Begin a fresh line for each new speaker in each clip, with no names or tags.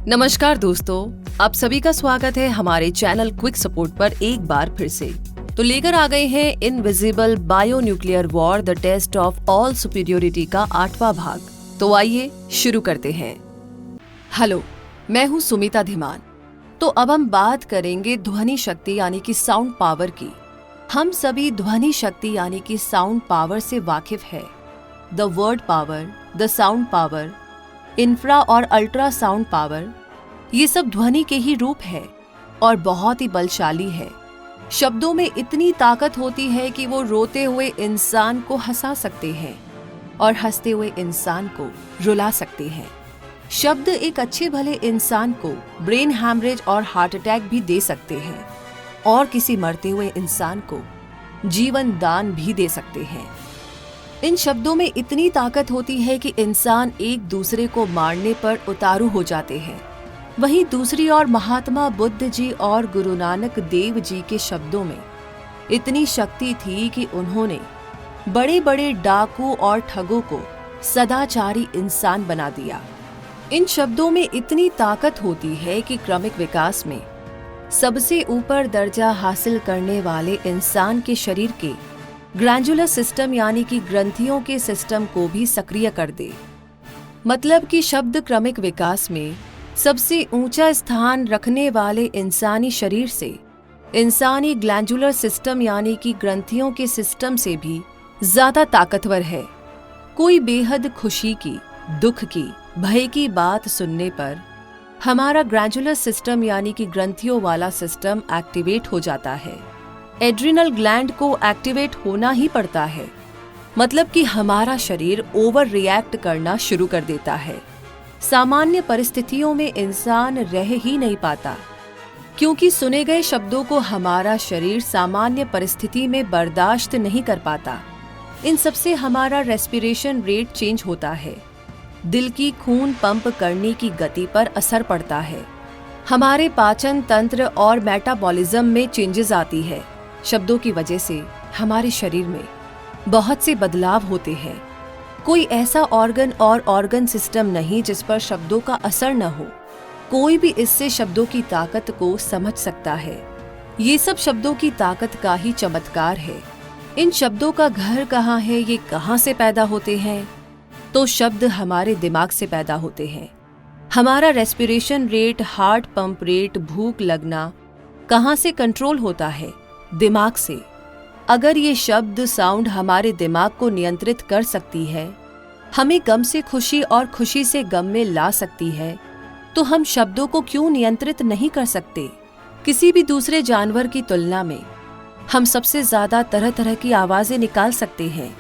नमस्कार दोस्तों, आप सभी का स्वागत है हमारे चैनल क्विक सपोर्ट पर एक बार फिर से। तो लेकर आ गए हैं invisible bio nuclear war the test of all superiority का 8वां भाग। तो आइए शुरू करते हैं। हेलो, मैं हूँ सुमिता धीमान। तो अब हम बात करेंगे ध्वनि शक्ति यानी कि साउंड पावर की। हम सभी ध्वनि शक्ति यानी कि साउंड पावर से वाकिफ है। The word power, the sound power, infra और अल्ट्रा साउंड पावर, ये सब ध्वनि के ही रूप है और बहुत ही बलशाली है। शब्दों में इतनी ताकत होती है कि वो रोते हुए इंसान को हंसा सकते हैं और हंसते हुए इंसान को रुला सकते हैं। शब्द एक अच्छे भले इंसान को ब्रेन हैमरेज और हार्ट अटैक भी दे सकते हैं और किसी मरते हुए इंसान को जीवन दान भी दे सकते हैं। इन शब्दों में इतनी ताकत होती है कि इंसान एक दूसरे को मारने पर उतारू हो जाते हैं। वहीं दूसरी ओर महात्मा बुद्ध जी और गुरु नानक देव जी के शब्दों में इतनी शक्ति थी कि उन्होंने बड़े बड़े डाकू और ठगों को सदाचारी इंसान बना दिया। इन शब्दों में इतनी ताकत होती है कि क्रमिक विकास में सबसे ऊपर दर्जा हासिल करने वाले इंसान के शरीर के ग्लैंडुलर सिस्टम यानी कि ग्रंथियों के सिस्टम को भी सक्रिय कर दे। मतलब कि शब्द क्रमिक विकास में सबसे ऊंचा स्थान रखने वाले इंसानी शरीर से इंसानी ग्लैंडुलर सिस्टम यानी कि ग्रंथियों के सिस्टम से भी ज्यादा ताकतवर है। कोई बेहद खुशी की, दुख की, भय की बात सुनने पर हमारा ग्लैंडुलर सिस्टम यानी कि ग्रंथियों वाला सिस्टम एक्टिवेट हो जाता है। एड्रिनल ग्लैंड को एक्टिवेट होना ही पड़ता है। मतलब कि हमारा शरीर ओवर रिएक्ट करना शुरू कर देता है। सामान्य परिस्थितियों में इंसान रह ही नहीं पाता क्योंकि सुने गए शब्दों को हमारा शरीर सामान्य परिस्थिति में बर्दाश्त नहीं कर पाता। इन सबसे हमारा रेस्पिरेशन रेट चेंज होता है। दिल की खून पंप करने की गति पर असर पड़ता है। हमारे पाचन तंत्र और मेटाबॉलिज्म में चेंजेस आती है। शब्दों की वजह से हमारे शरीर में बहुत से बदलाव होते हैं। कोई ऐसा ऑर्गन और ऑर्गन सिस्टम नहीं जिस पर शब्दों का असर न हो। कोई भी इससे शब्दों की ताकत को समझ सकता है। ये सब शब्दों की ताकत का ही चमत्कार है। इन शब्दों का घर कहाँ है, ये कहाँ से पैदा होते हैं? तो शब्द हमारे दिमाग से पैदा होते हैं। हमारा respiration rate, heart pump rate, भूख लगना कहाँ से कंट्रोल होता है? दिमाग से। अगर ये शब्द साउंड हमारे दिमाग को नियंत्रित कर सकती है, हमें गम से खुशी और खुशी से गम में ला सकती है, तो हम शब्दों को क्यों नियंत्रित नहीं कर सकते? किसी भी दूसरे जानवर की तुलना में हम सबसे ज्यादा तरह तरह की आवाजें निकाल सकते हैं।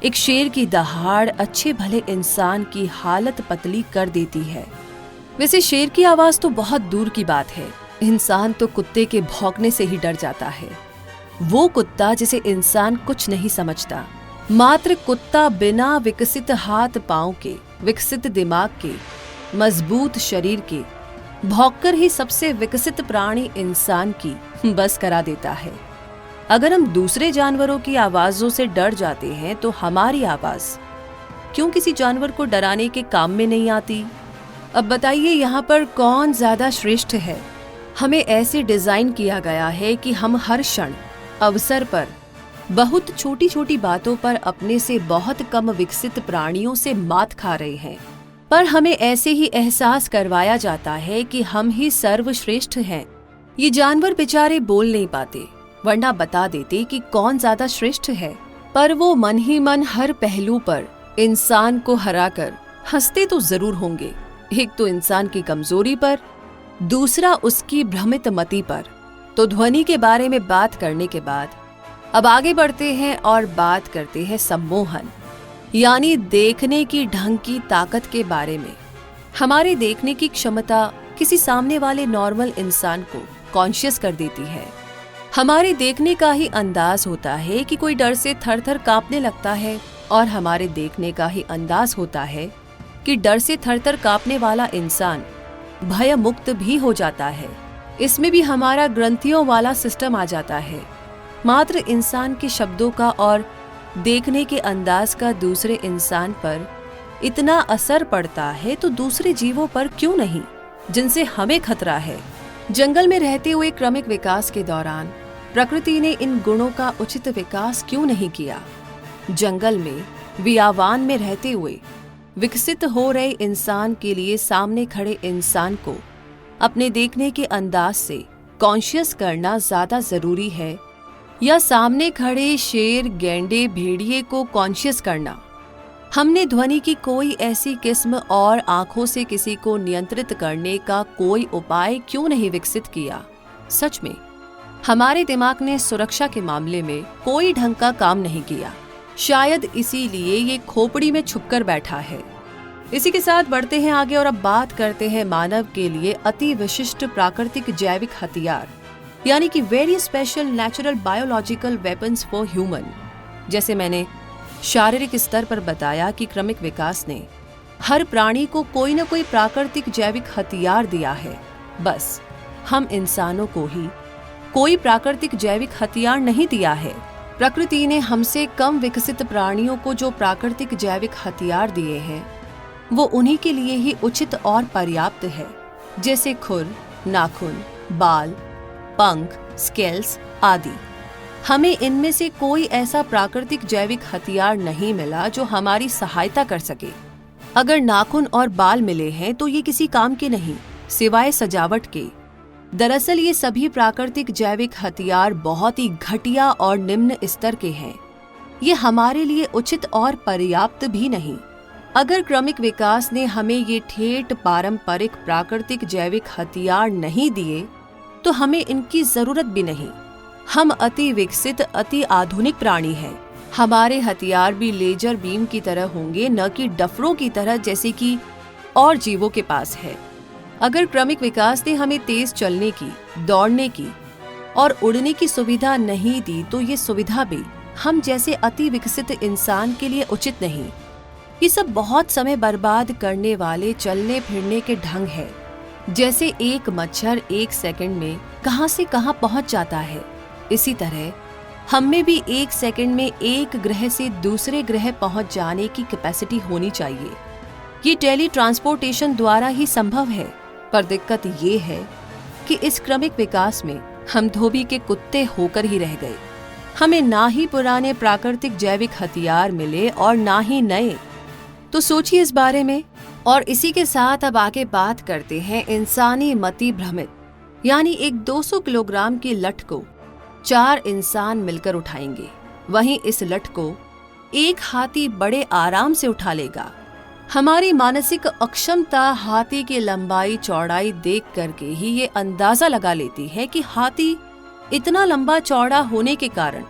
एक शेर की दहाड़ अच्छे भले इंसान की हालत पतली कर देती है। वैसे शेर की आवाज तो बहुत दूर की बात है। इंसान तो कुत्ते के भौंकने से ही डर जाता है। वो कुत्ता जिसे इंसान कुछ नहीं समझता। मात्र कुत्ता बिना विकसित हाथ पांव के, विकसित दिमाग के, मजबूत शरीर के भौंककर ही सबसे विकसित प्राणी इंसान की बस करा देता है। अगर हम दूसरे जानवरों की आवाजों से डर जाते हैं तो हमारी आवाज क्यों किसी जानवर को डराने के काम में नहीं आती? अब बताइए, यहाँ पर कौन ज्यादा श्रेष्ठ है? हमें ऐसे डिजाइन किया गया है कि हम हर क्षण, अवसर पर, बहुत छोटी छोटी बातों पर अपने से बहुत कम विकसित प्राणियों से मात खा रहे हैं। पर हमें ऐसे ही एहसास करवाया जाता है कि हम ही सर्वश्रेष्ठ हैं। ये जानवर बेचारे बोल नहीं पाते, वरना बता देते कि कौन ज्यादा श्रेष्ठ है। पर वो मन ही मन हर पहलू पर इंसान को हराकर हंसते तो जरूर होंगे। एक तो इंसान की कमजोरी पर, दूसरा उसकी भ्रमित मति पर। तो ध्वनि के बारे में बात करने के बाद अब आगे बढ़ते हैं और बात करते हैं सम्मोहन यानी देखने की ढंग की ताकत के बारे में। हमारे देखने की क्षमता किसी सामने वाले नॉर्मल इंसान को कॉन्शियस कर देती है। हमारे देखने का ही अंदाज होता है कि कोई डर से थर थर कांपने लगता है, और हमारे देखने का ही अंदाज होता है कि डर से थर थर कांपने वाला इंसान भय मुक्त भी हो जाता है। इसमें भी हमारा ग्रंथियों वाला सिस्टम आ जाता है। मात्र इंसान के शब्दों का और देखने के अंदाज का दूसरे इंसान पर इतना असर पड़ता है तो दूसरे जीवों पर क्यों नहीं? जिनसे हमें खतरा है। जंगल में रहते हुए क्रमिक विकास के दौरान प्रकृति ने इन गुणों का उचित विकास क्यों नहीं किया? जंगल में बियावान में रहते हुए विकसित हो रहे इंसान के लिए सामने खड़े इंसान को अपने देखने के अंदाज से कॉन्शियस करना ज्यादा जरूरी है, या सामने खड़े शेर, गैंडे, भेड़िए को कॉन्शियस करना? हमने ध्वनि की कोई ऐसी किस्म और आंखों से किसी को नियंत्रित करने का कोई उपाय क्यों नहीं विकसित किया? सच में हमारे दिमाग ने सुरक्षा के मामले में कोई ढंग का काम नहीं किया। शायद इसीलिए ये खोपड़ी में छुपकर बैठा है। इसी के साथ बढ़ते हैं आगे और अब बात करते हैं मानव के लिए अति विशिष्ट प्राकृतिक जैविक हथियार, यानी कि very special natural biological weapons for human. जैसे मैंने शारीरिक स्तर पर बताया कि क्रमिक विकास ने हर प्राणी को कोई न कोई प्राकृतिक जैविक हथियार दिया है, बस हम इंसानों को ही कोई प्राकृतिक जैविक हथियार नहीं दिया है। प्रकृति ने हमसे कम विकसित प्राणियों को जो प्राकृतिक जैविक हथियार दिए हैं वो उन्हीं के लिए ही उचित और पर्याप्त है, जैसे खुर, नाखून, बाल, पंख, स्केल्स आदि। हमें इनमें से कोई ऐसा प्राकृतिक जैविक हथियार नहीं मिला जो हमारी सहायता कर सके। अगर नाखून और बाल मिले हैं तो ये किसी काम के नहीं, सिवाय सजावट के। दरअसल ये सभी प्राकृतिक जैविक हथियार बहुत ही घटिया और निम्न स्तर के हैं। ये हमारे लिए उचित और पर्याप्त भी नहीं। अगर क्रमिक विकास ने हमें ये ठेठ पारंपरिक प्राकृतिक जैविक हथियार नहीं दिए तो हमें इनकी जरूरत भी नहीं। हम अति विकसित, अति आधुनिक प्राणी हैं। हमारे हथियार भी लेजर बीम की तरह होंगे, न कि डफरों की तरह जैसे कि और जीवों के पास है। अगर क्रमिक विकास ने हमें तेज चलने की, दौड़ने की और उड़ने की सुविधा नहीं दी तो ये सुविधा भी हम जैसे अति विकसित इंसान के लिए उचित नहीं। ये सब बहुत समय बर्बाद करने वाले चलने फिरने के ढंग है। जैसे एक मच्छर एक सेकंड में कहां से कहां पहुंच जाता है, इसी तरह हम में भी एक सेकंड में एक ग्रह से दूसरे ग्रह पहुंच जाने की कैपेसिटी होनी चाहिए। ये टेली ट्रांसपोर्टेशन द्वारा ही संभव है, पर दिक्कत ये है कि इस क्रमिक विकास में हम धोबी के कुत्ते होकर ही रह गए। हमें ना ही पुराने प्राकृतिक जैविक हथियार मिले और ना ही नए। तो सोचिए इस बारे में। और इसी के साथ अब आगे बात करते हैं इंसानी मति भ्रमित, यानी एक 200 किलोग्राम की लठ को 4 इंसान मिलकर उठाएंगे। वहीं इस लठ को एक हाथी बड़े आराम से उठा लेगा। हमारी मानसिक अक्षमता हाथी की लंबाई चौड़ाई देख करके ही ये अंदाजा लगा लेती है कि हाथी इतना लंबा चौड़ा होने के कारण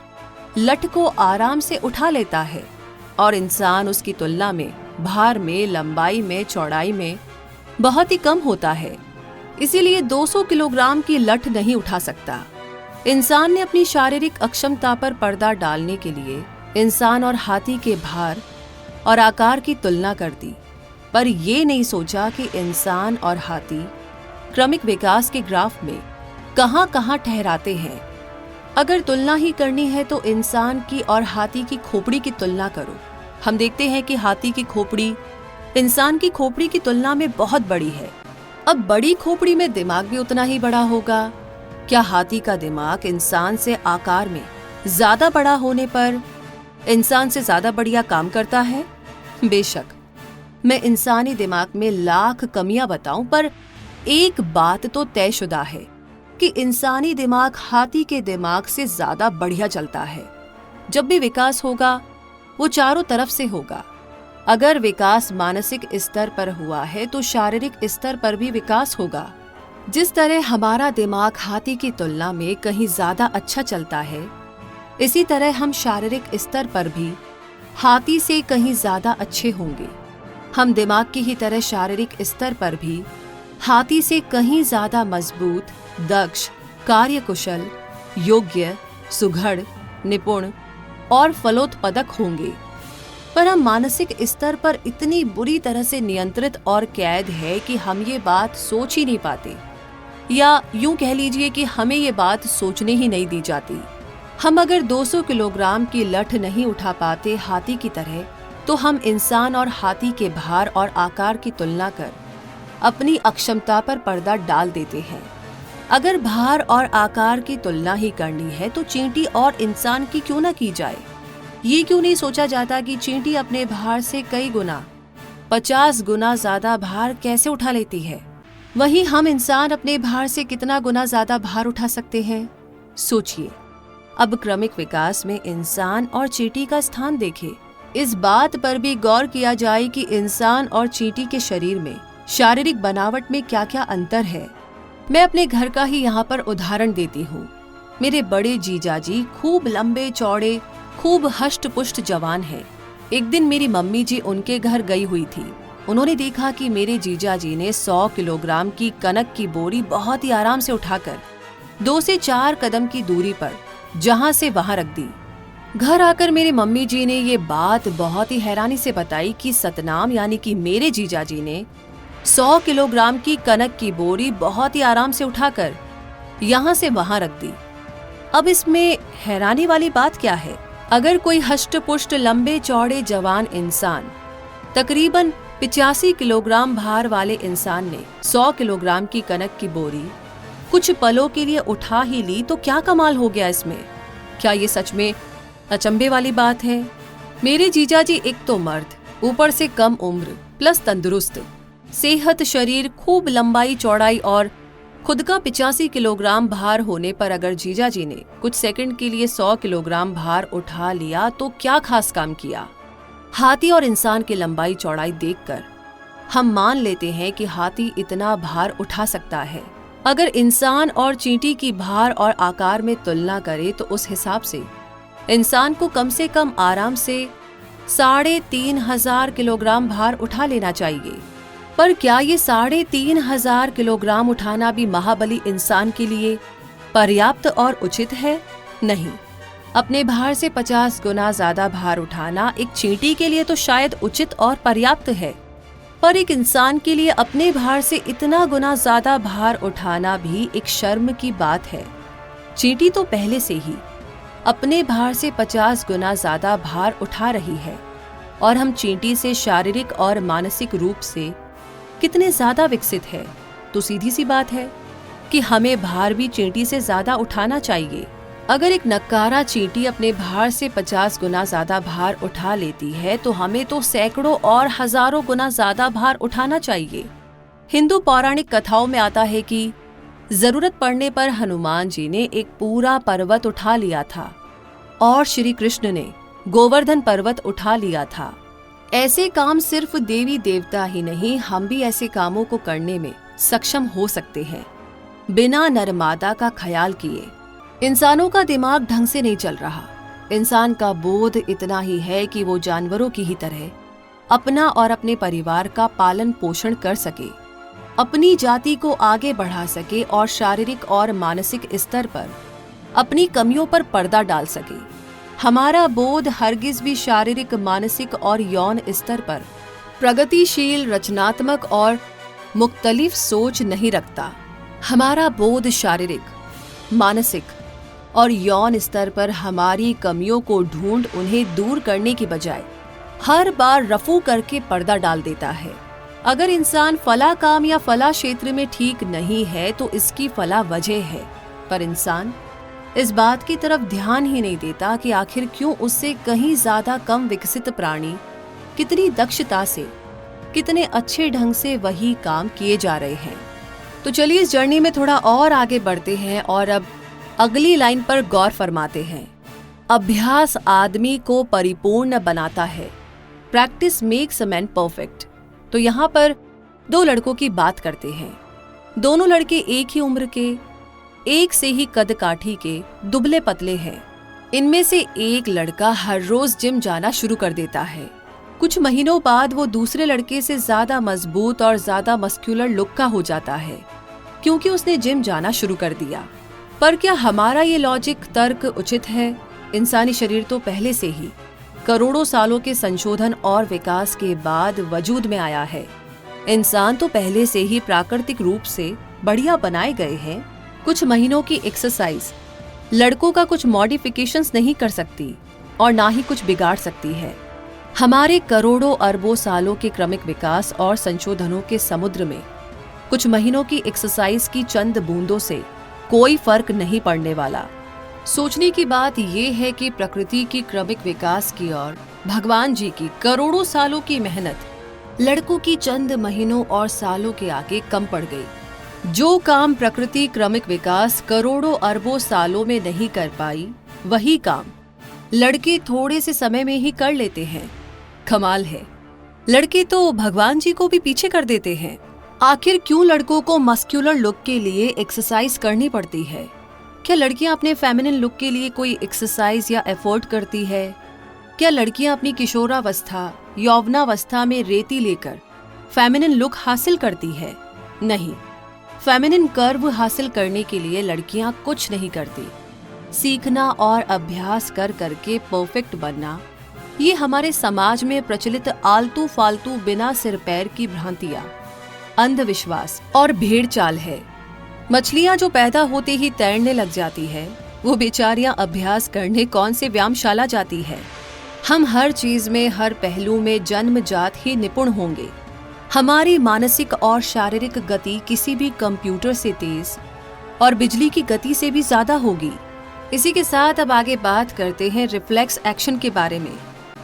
लठ को आराम से उठा लेता है और इंसान उसकी तुलना में भार में, लंबाई में, चौड़ाई में बहुत ही कम होता है। इसीलिए 200 किलोग्राम की लठ नहीं उठा सकता। इंसान ने अपनी शारीरिक अक्षमता पर पर्दा डालने के लिए इंसान और हाथी के भार और आकार की तुलना कर दी, पर यह नहीं सोचा कि इंसान और हाथी क्रमिक विकास के ग्राफ में कहां-कहां ठहराते हैं। अगर तुलना ही करनी है तो इंसान की और हाथी की खोपड़ी की तुलना करो। हम देखते हैं कि हाथी की खोपड़ी इंसान की खोपड़ी की तुलना में बहुत बड़ी है। अब बड़ी खोपड़ी में दिमाग भी उतना ही बड़ा होगा। क्या हाथी का दिमाग इंसान से आकार में ज्यादा बड़ा होने पर इंसान से ज्यादा बढ़िया काम करता है? बेशक मैं इंसानी दिमाग में लाख कमियां बताऊं, पर एक बात तो तयशुदा है कि इंसानी दिमाग हाथी के दिमाग से ज्यादा बढ़िया चलता है। जब भी विकास होगा वो चारों तरफ से होगा। अगर विकास मानसिक स्तर पर हुआ है तो शारीरिक स्तर पर भी विकास होगा। जिस तरह हमारा दिमाग हाथी की तुलना में कहीं ज्यादा अच्छा चलता है, इसी तरह हम शारीरिक स्तर पर भी हाथी से कहीं ज्यादा अच्छे होंगे। हम दिमाग की ही तरह शारीरिक स्तर पर भी हाथी से कहीं ज्यादा मजबूत, दक्ष, कार्यकुशल, योग्य, सुघड़, निपुण और फलोत्पादक होंगे। पर हम मानसिक स्तर पर इतनी बुरी तरह से नियंत्रित और कैद है कि हम ये बात सोच ही नहीं पाते, या यूं कह लीजिए कि हमें ये बात सोचने ही नहीं दी जाती। हम अगर 200 किलोग्राम की लठ नहीं उठा पाते हाथी की तरह, तो हम इंसान और हाथी के भार और आकार की तुलना कर अपनी अक्षमता पर पर्दा डाल देते हैं। अगर भार और आकार की तुलना ही करनी है तो चींटी और इंसान की क्यों ना की जाए। ये क्यों नहीं सोचा जाता कि चींटी अपने भार से कई गुना 50 गुना ज्यादा भार कैसे उठा लेती है, वहीं हम इंसान अपने भार से कितना गुना ज्यादा भार उठा सकते हैं। सोचिए। अब क्रमिक विकास में इंसान और चींटी का स्थान देखें। इस बात पर भी गौर किया जाए कि इंसान और चींटी के शरीर में शारीरिक बनावट में क्या क्या अंतर है। मैं अपने घर का ही यहाँ पर उदाहरण देती हूँ। मेरे बड़े जीजाजी खूब लंबे चौड़े, खूब हष्ट पुष्ट जवान हैं। एक दिन मेरी मम्मी जी उनके घर गई हुई थी। उन्होंने देखा कि मेरे जीजाजी ने 100 किलोग्राम की कनक की बोरी बहुत ही आराम से उठाकर 2 से 4 कदम की दूरी पर जहां से वहां रख दी। घर आकर मेरे मम्मी जी ने ये बात बहुत ही हैरानी से बताई कि सतनाम यानी कि मेरे जीजाजी ने 100 किलोग्राम की कनक की बोरी बहुत ही आराम से उठाकर यहां से वहां रख दी। अब इसमें हैरानी वाली बात क्या है? अगर कोई हष्ट-पुष्ट लंबे चौड़े जवान इंसान तकरीबन 85 किलोग्राम भार वाले इंसान ने 100 किलोग्राम की कनक की बोरी कुछ पलों के लिए उठा ही ली तो क्या कमाल हो गया इसमें? क्या ये सच में अचंभे वाली बात है? मेरे जीजाजी एक तो मर्द, ऊपर से कम उम्र प्लस तंदुरुस्त, सेहत शरीर, खूब लंबाई चौड़ाई और खुद का 85 किलोग्राम भार होने पर अगर जीजाजी ने कुछ सेकंड के लिए 100 किलोग्राम भार उठा लिया तो क्या खास काम किया? हाथी और इंसान की लंबाई चौड़ाई देखकर हम मान लेते हैं कि हाथी इतना भार उठा सकता है। अगर इंसान और चींटी की भार और आकार में तुलना करें तो उस हिसाब से इंसान को कम से कम आराम से 3,500 किलोग्राम भार उठा लेना चाहिए। पर क्या ये 3,500 किलोग्राम उठाना भी महाबली इंसान के लिए पर्याप्त और उचित है? नहीं। अपने भार से 50 गुना ज्यादा भार उठाना एक चींटी के लिए तो शायद उचित और पर्याप्त है, पर एक इंसान के लिए अपने भार से इतना गुना ज्यादा भार उठाना भी एक शर्म की बात है। चींटी तो पहले से ही अपने भार से 50 गुना ज्यादा भार उठा रही है और हम चींटी से शारीरिक और मानसिक रूप से कितने ज्यादा विकसित है, तो सीधी सी बात है कि हमें भार भी चींटी से ज्यादा उठाना चाहिए। अगर एक नक्कारा चींटी अपने भार से 50 गुना ज्यादा भार उठा लेती है तो हमें तो सैकड़ों और हजारों गुना ज्यादा भार उठाना चाहिए। हिंदू पौराणिक कथाओं में आता है कि जरूरत पड़ने पर हनुमान जी ने एक पूरा पर्वत उठा लिया था और श्री कृष्ण ने गोवर्धन पर्वत उठा लिया था। ऐसे काम सिर्फ देवी देवता ही नहीं, हम भी ऐसे कामों को करने में सक्षम हो सकते हैं बिना नरमादा का ख्याल किए। इंसानों का दिमाग ढंग से नहीं चल रहा। इंसान का बोध इतना ही है कि वो जानवरों की ही तरह अपना और अपने परिवार का पालन पोषण कर सके, अपनी जाति को आगे बढ़ा सके और शारीरिक और मानसिक स्तर पर अपनी कमियों पर पर्दा डाल सके। हमारा बोध हरगिज भी शारीरिक, मानसिक और यौन स्तर पर प्रगतिशील, रचनात्मक और मुख्तलिफ सोच नहीं रखता। हमारा बोध शारीरिक, मानसिक और यौन स्तर पर हमारी कमियों को ढूंढ उन्हें दूर करने की बजाय हर बार रफू करके पर्दा डाल देता है। अगर इंसान फला काम या फला क्षेत्र में ठीक नहीं है तो इसकी फला वजह है, पर इंसान इस बात की तरफ ध्यान ही नहीं देता कि आखिर क्यों उससे कहीं ज्यादा कम विकसित प्राणी कितनी दक्षता से, कितने अच्छे ढंग से वही काम किए जा रहे हैं। तो चलिए इस जर्नी में थोड़ा और आगे बढ़ते हैं और अब अगली लाइन पर गौर फरमाते हैं। अभ्यास आदमी को परिपूर्ण बनाता है। Practice makes a man perfect. तो यहाँ पर 2 लड़कों की बात करते हैं। दोनों लड़के एक ही उम्र के, एक से ही कद काठी के, दुबले पतले हैं। इनमें से एक लड़का हर रोज जिम जाना शुरू कर देता है। कुछ महीनों बाद वो दूसरे लड़के से ज्यादा मजबूत और ज्यादा मस्कुलर लुक का हो जाता है, क्योंकि उसने जिम जाना शुरू कर दिया। पर क्या हमारा ये लॉजिक तर्क उचित है? इंसानी शरीर तो पहले से ही करोड़ों सालों के संशोधन और विकास के बाद वजूद में आया है। इंसान तो पहले से ही प्राकृतिक रूप से बढ़िया बनाए गए हैं। कुछ महीनों की एक्सरसाइज लड़कों का कुछ मॉडिफिकेशंस नहीं कर सकती और ना ही कुछ बिगाड़ सकती है। हमारे करोड़ों अरबों सालों के क्रमिक विकास और संशोधनों के समुद्र में कुछ महीनों की एक्सरसाइज की चंद बूंदों से कोई फर्क नहीं पड़ने वाला। सोचने की बात यह है कि प्रकृति की क्रमिक विकास की और भगवान जी की करोड़ों सालों की मेहनत लड़कों की चंद महीनों और सालों के आगे कम पड़ गई। जो काम प्रकृति क्रमिक विकास करोड़ों अरबों सालों में नहीं कर पाई, वही काम लड़के थोड़े से समय में ही कर लेते हैं। कमाल है, लड़के तो भगवान जी को भी पीछे कर देते हैं। आखिर क्यों लड़कों को मस्कुलर लुक के लिए एक्सरसाइज करनी पड़ती है? क्या लड़कियां अपने फेमिनिन लुक के लिए कोई एक्सरसाइज या एफर्ट करती है? क्या लड़कियां अपनी किशोरावस्था यौवनावस्था में रेती लेकर फेमिनिन लुक हासिल करती है? नहीं, फेमिनिन कर्व हासिल करने के लिए लड़कियां कुछ नहीं करती। सीखना और अभ्यास कर करके परफेक्ट बनना, ये हमारे समाज में प्रचलित आलतू फालतू बिना सिर पैर की भ्रांतियां, अंधविश्वास और भेड़ चाल है। मछलियां जो पैदा होते ही तैरने लग जाती है, वो बेचारियां अभ्यास करने कौन से व्यायामशाला जाती है। हम हर चीज में, हर पहलू में जन्मजात ही निपुण होंगे। हमारी मानसिक और शारीरिक गति किसी भी कंप्यूटर से तेज और बिजली की गति से भी ज्यादा होगी। इसी के साथ अब आगे बात करते हैं रिफ्लेक्स एक्शन के बारे में।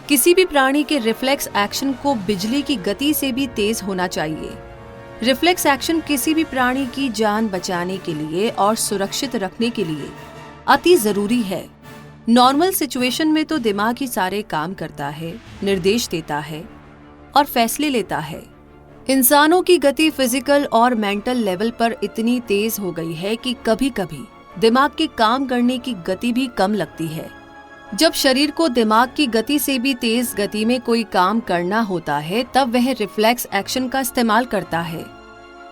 किसी भी प्राणी के रिफ्लेक्स एक्शन को बिजली की गति से भी तेज होना चाहिए। रिफ्लेक्स एक्शन किसी भी प्राणी की जान बचाने के लिए और सुरक्षित रखने के लिए अति जरूरी है। नॉर्मल सिचुएशन में तो दिमाग ही सारे काम करता है, निर्देश देता है और फैसले लेता है। इंसानों की गति फिजिकल और मेंटल लेवल पर इतनी तेज हो गई है कि कभी कभी दिमाग के काम करने की गति भी कम लगती है। जब शरीर को दिमाग की गति से भी तेज गति में कोई काम करना होता है, तब वह रिफ्लेक्स एक्शन का इस्तेमाल करता है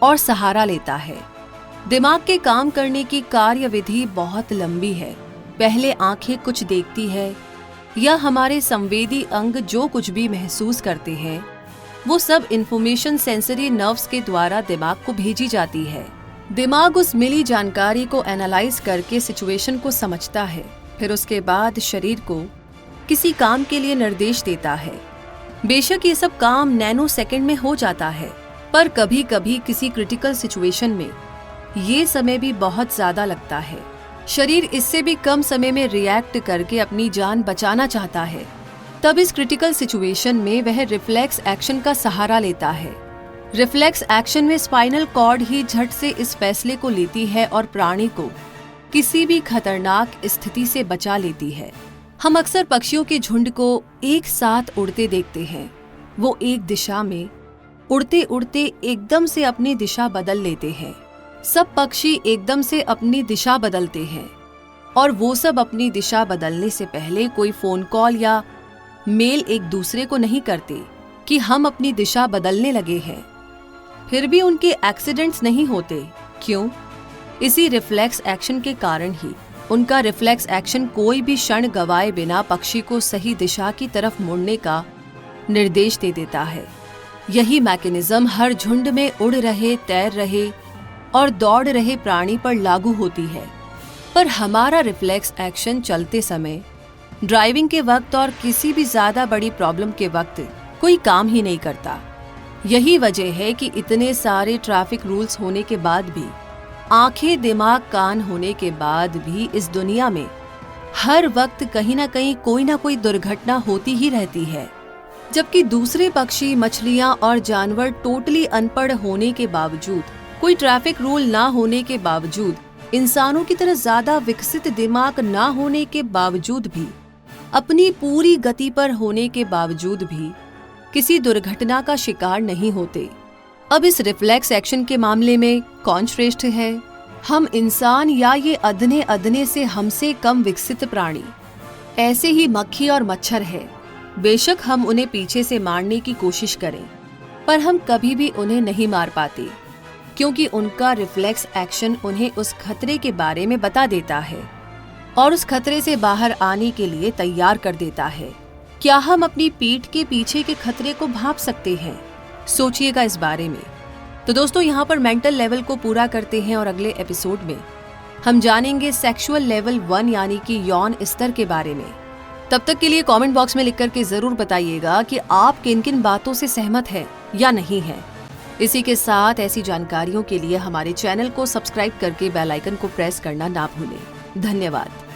और सहारा लेता है। दिमाग के काम करने की कार्यविधि बहुत लंबी है। पहले आंखें कुछ देखती है या हमारे संवेदी अंग जो कुछ भी महसूस करते हैं, वो सब इंफॉर्मेशन सेंसरी नर्व्स के द्वारा दिमाग को भेजी जाती है। दिमाग उस मिली जानकारी को एनालाइज करके सिचुएशन को समझता है, फिर उसके बाद शरीर को किसी काम के लिए निर्देश देता है। बेशक ये सब काम नैनो सेकंड में हो जाता है, पर कभी कभी किसी क्रिटिकल सिचुएशन में ये समय भी बहुत ज्यादा लगता है। शरीर इससे भी कम समय में रिएक्ट करके अपनी जान बचाना चाहता है। तब इस क्रिटिकल सिचुएशन में वह रिफ्लेक्स एक्शन का सहारा लेता है। रिफ्लेक्स एक्शन में स्पाइनल कॉर्ड ही झट से इस फैसले को लेती है और प्राणी को किसी भी खतरनाक स्थिति से बचा लेती है। हम अक्सर पक्षियों के झुंड को एक साथ उड़ते देखते हैं। वो एक दिशा में उड़ते उड़ते एकदम से अपनी दिशा बदल लेते हैं। सब पक्षी एकदम से अपनी दिशा बदलते हैं और वो सब अपनी दिशा बदलने से पहले कोई फोन कॉल या मेल एक दूसरे को नहीं करते कि हम अपनी दिशा बदलने लगे हैं। फिर भी उनके एक्सीडेंट्स नहीं होते। क्यों? इसी रिफ्लेक्स एक्शन के कारण ही उनका रिफ्लेक्स एक्शन कोई भी क्षण गवाए बिना पक्षी को सही दिशा की तरफ मुड़ने का निर्देश दे देता है। यही मैकेनिज्म हर झुंड में उड़ रहे, तैर रहे और दौड़ रहे प्राणी पर लागू होती है। पर हमारा रिफ्लेक्स एक्शन चलते समय, ड्राइविंग के वक्त और किसी भी ज्यादा बड़ी प्रॉब्लम के वक्त कोई काम ही नहीं करता। यही वजह है कि इतने सारे ट्रैफिक रूल्स होने के बाद भी, आंखें, दिमाग, कान होने के बाद भी इस दुनिया में हर वक्त कहीं ना कोई दुर्घटना होती ही रहती है। जबकि दूसरे पक्षी, मछलियां और जानवर टोटली अनपढ़ होने के बावजूद, कोई ट्रैफिक रूल ना होने के बावजूद, इंसानों की तरह ज्यादा विकसित दिमाग ना होने के बावजूद भी, अपनी पूरी गति पर होने के बावजूद भी किसी दुर्घटना का शिकार नहीं होते। अब इस रिफ्लेक्स एक्शन के मामले में कौन श्रेष्ठ है, हम इंसान या ये अदने अदने से हमसे कम विकसित प्राणी? ऐसे ही मक्खी और मच्छर है। बेशक हम उन्हें पीछे से मारने की कोशिश करें, पर हम कभी भी उन्हें नहीं मार पाते, क्योंकि उनका रिफ्लेक्स एक्शन उन्हें उस खतरे के बारे में बता देता है और उस खतरे से बाहर आने के लिए तैयार कर देता है। क्या हम अपनी पीठ के पीछे के खतरे को भांप सकते हैं? सोचिएगा इस बारे में। तो दोस्तों, यहाँ पर मेंटल लेवल को पूरा करते हैं और अगले एपिसोड में हम जानेंगे सेक्सुअल लेवल 1 यानी कि यौन स्तर के बारे में। तब तक के लिए कमेंट बॉक्स में लिख करके जरूर बताइएगा कि आप किन किन बातों से सहमत हैं या नहीं हैं। इसी के साथ ऐसी जानकारियों के लिए हमारे चैनल को सब्सक्राइब करके बेल आइकन को प्रेस करना ना भूलें। धन्यवाद।